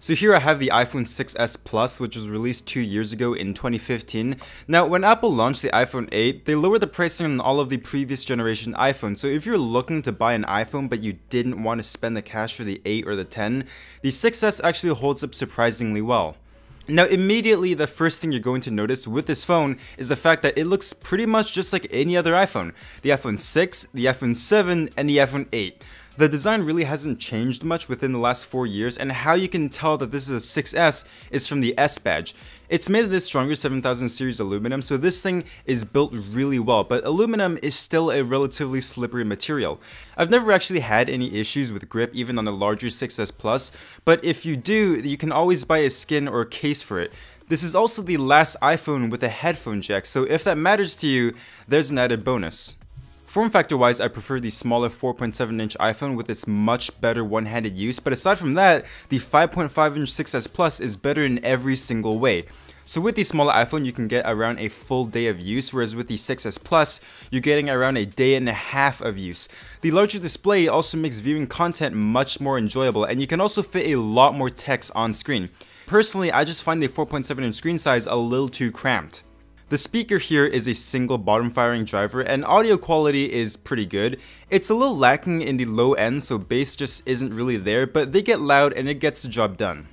So here I have the iPhone 6s Plus, which was released 2 years ago in 2015. Now, when Apple launched the iPhone 8, they lowered the pricing on all of the previous generation iPhones. So if you're looking to buy an iPhone but you didn't want to spend the cash for the 8 or the 10, the 6s actually holds up surprisingly well. Now, immediately, the first thing you're going to notice with this phone is the fact that it looks pretty much just like any other iPhone. The iPhone 6, the iPhone 7, and the iPhone 8. The design really hasn't changed much within the last 4 years, and how you can tell that this is a 6S is from the S badge. It's made of this stronger 7000 series aluminum, so this thing is built really well, but aluminum is still a relatively slippery material. I've never actually had any issues with grip even on the larger 6S Plus, but if you do, you can always buy a skin or a case for it. This is also the last iPhone with a headphone jack, so if that matters to you, there's an added bonus. Form factor wise, I prefer the smaller 4.7-inch iPhone with its much better one-handed use, but aside from that, the 5.5-inch 6S Plus is better in every single way. So with the smaller iPhone, you can get around a full day of use, whereas with the 6S Plus, you're getting around a day and a half of use. The larger display also makes viewing content much more enjoyable, and you can also fit a lot more text on screen. Personally, I just find the 4.7-inch screen size a little too cramped. The speaker here is a single bottom firing driver, and audio quality is pretty good. It's a little lacking in the low end, so bass just isn't really there, but they get loud and it gets the job done.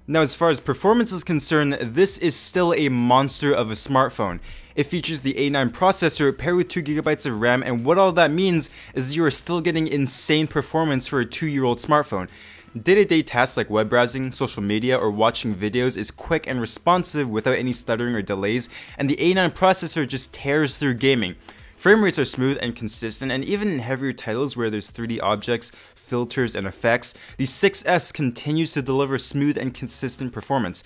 Now, as far as performance is concerned, this is still a monster of a smartphone. It features the A9 processor paired with 2GB of RAM, and what all that means is you are still getting insane performance for a 2-year-old smartphone. Day-to-day tasks like web browsing, social media, or watching videos is quick and responsive without any stuttering or delays, and the A9 processor just tears through gaming. Frame rates are smooth and consistent, and even in heavier titles where there's 3D objects, filters, and effects, the 6S continues to deliver smooth and consistent performance.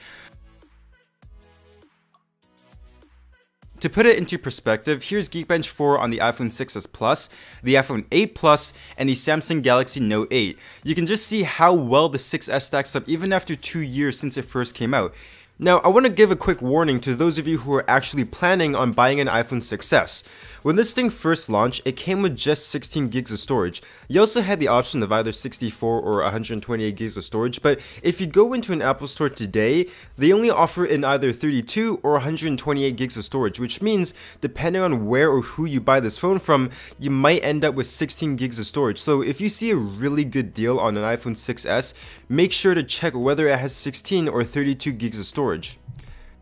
To put it into perspective, here's Geekbench 4 on the iPhone 6s Plus, the iPhone 8 Plus, and the Samsung Galaxy Note 8. You can just see how well the 6S stacks up even after 2 years since it first came out. Now, I want to give a quick warning to those of you who are actually planning on buying an iPhone 6s. When this thing first launched, it came with just 16 gigs of storage. You also had the option of either 64 or 128 gigs of storage, but if you go into an Apple store today, they only offer in either 32 or 128 gigs of storage, which means depending on where or who you buy this phone from, you might end up with 16 gigs of storage. So if you see a really good deal on an iPhone 6s, make sure to check whether it has 16 or 32 gigs of storage.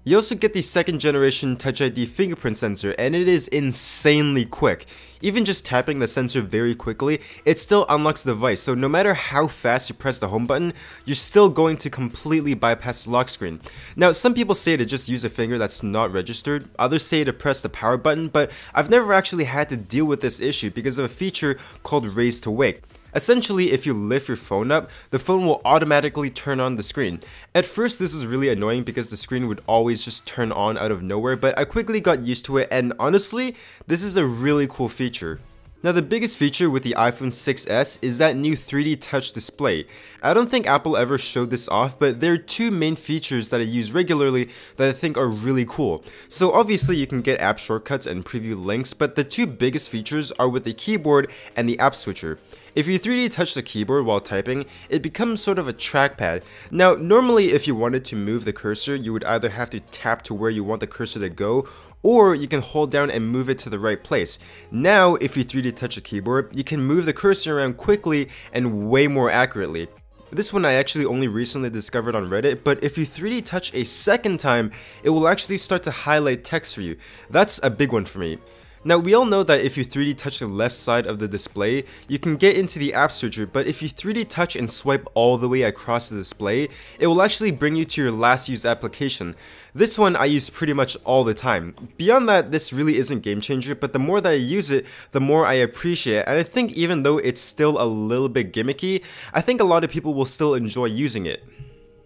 You also get the 2nd generation Touch ID fingerprint sensor, and it is insanely quick. Even just tapping the sensor very quickly, it still unlocks the device, so no matter how fast you press the home button, you're still going to completely bypass the lock screen. Now, some people say to just use a finger that's not registered, others say to press the power button, but I've never actually had to deal with this issue because of a feature called Raise to Wake. Essentially, if you lift your phone up, the phone will automatically turn on the screen. At first, this was really annoying because the screen would always just turn on out of nowhere, but I quickly got used to it, and honestly, this is a really cool feature. Now, the biggest feature with the iPhone 6s is that new 3D touch display. I don't think Apple ever showed this off, but there are 2 main features that I use regularly that I think are really cool. So obviously you can get app shortcuts and preview links, but the 2 biggest features are with the keyboard and the app switcher. If you 3D touch the keyboard while typing, it becomes sort of a trackpad. Now, normally if you wanted to move the cursor, you would either have to tap to where you want the cursor to go, or you can hold down and move it to the right place. Now, if you 3D touch a keyboard, you can move the cursor around quickly and way more accurately. This one I actually only recently discovered on Reddit, but if you 3D touch a second time, it will actually start to highlight text for you. That's a big one for me. Now, we all know that if you 3D touch the left side of the display, you can get into the app switcher, but if you 3D touch and swipe all the way across the display, it will actually bring you to your last used application. This one I use pretty much all the time. Beyond that, this really isn't game changer, but the more that I use it, the more I appreciate it, and I think even though it's still a little bit gimmicky, I think a lot of people will still enjoy using it.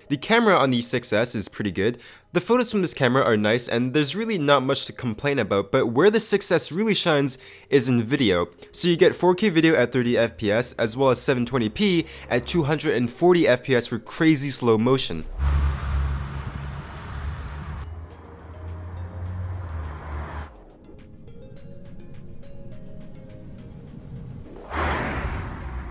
The camera on the 6s is pretty good. The photos from this camera are nice, and there's really not much to complain about, but where the 6s really shines is in video. So you get 4K video at 30 FPS as well as 720p at 240 FPS for crazy slow motion.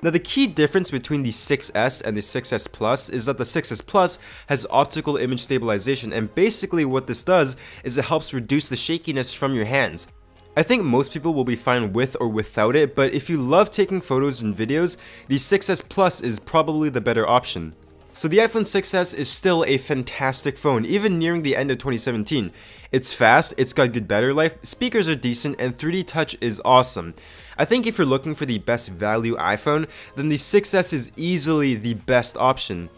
Now the key difference between the 6S and the 6S Plus is that the 6S Plus has optical image stabilization, and basically what this does is it helps reduce the shakiness from your hands. I think most people will be fine with or without it, but if you love taking photos and videos, the 6S Plus is probably the better option. So the iPhone 6S is still a fantastic phone, even nearing the end of 2017. It's fast, it's got good battery life, speakers are decent, and 3D Touch is awesome. I think if you're looking for the best value iPhone, then the 6S is easily the best option.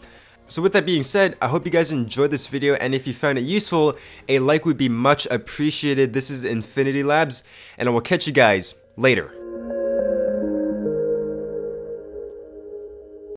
So with that being said, I hope you guys enjoyed this video, and if you found it useful, a like would be much appreciated. This is Infinity Labs, and I will catch you guys later.